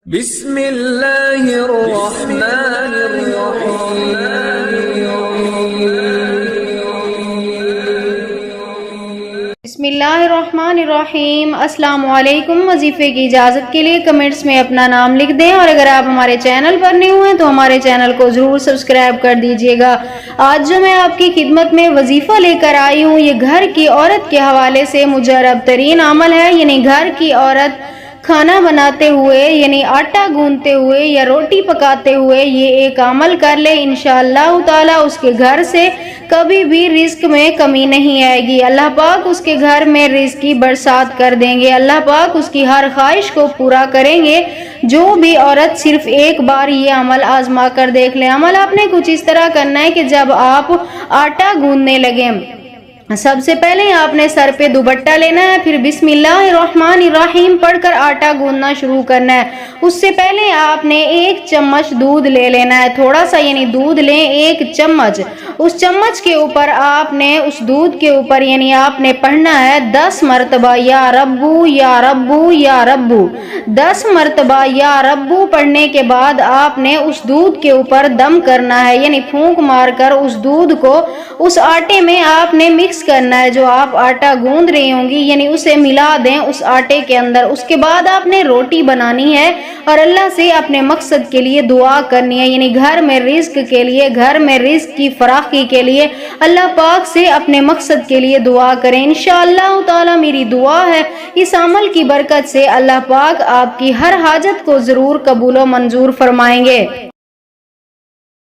بسم اللہ الرحمن الرحیم۔ بسم اللہ الرحمن الرحیم۔ السلام علیکم۔ وظیفے کی اجازت کے لیے کمنٹس میں اپنا نام لکھ دیں، اور اگر آپ ہمارے چینل پر نئے ہوئے ہیں تو ہمارے چینل کو ضرور سبسکرائب کر دیجیے گا۔ آج جو میں آپ کی خدمت میں وظیفہ لے کر آئی ہوں، یہ گھر کی عورت کے حوالے سے مجرب ترین عمل ہے، یعنی گھر کی عورت کھانا بناتے ہوئے، یعنی آٹا گوندتے ہوئے یا روٹی پکاتے ہوئے یہ ایک عمل کر لے، انشاءاللہ تعالی اس کے گھر سے کبھی بھی رزق میں کمی نہیں آئے گی۔ اللہ پاک اس کے گھر میں رزق کی برسات کر دیں گے، اللہ پاک اس کی ہر خواہش کو پورا کریں گے۔ جو بھی عورت صرف ایک بار یہ عمل آزما کر دیکھ لے۔ عمل آپ نے کچھ اس طرح کرنا ہے کہ جب آپ آٹا گوندنے لگیں، سب سے پہلے آپ نے سر پہ دوپٹہ لینا ہے، پھر بسم اللہ الرحمن الرحیم پڑھ کر آٹا گوندنا شروع کرنا ہے۔ اس سے پہلے آپ نے 1 چمچ دودھ لے لینا ہے، تھوڑا سا، یعنی دودھ لیں 1 چمچ۔ اس چمچ کے اوپر آپ نے، اس دودھ کے اوپر یعنی آپ نے پڑھنا ہے 10 مرتبہ یا ربو یا ربو یا ربو۔ 10 مرتبہ یا ربو پڑھنے کے بعد آپ نے اس دودھ کے اوپر دم کرنا ہے، یعنی پھونک مار کر اس دودھ کو اس آٹے میں آپ نے مکس کرنا ہے۔ جو آپ آٹا گوندھ رہی ہوں گی، یعنی اسے ملا دیں اس آٹے کے اندر۔ اس کے بعد آپ نے روٹی بنانی ہے اور اللہ سے اپنے مقصد کے لیے دعا کرنی ہے، یعنی گھر میں رزق کے لیے، گھر میں رزق کی فراخی کے لیے اللہ پاک سے اپنے مقصد کے لیے دعا کریں۔ انشاءاللہ تعالی میری دعا ہے اس عمل کی برکت سے اللہ پاک آپ کی ہر حاجت کو ضرور قبول و منظور فرمائیں گے۔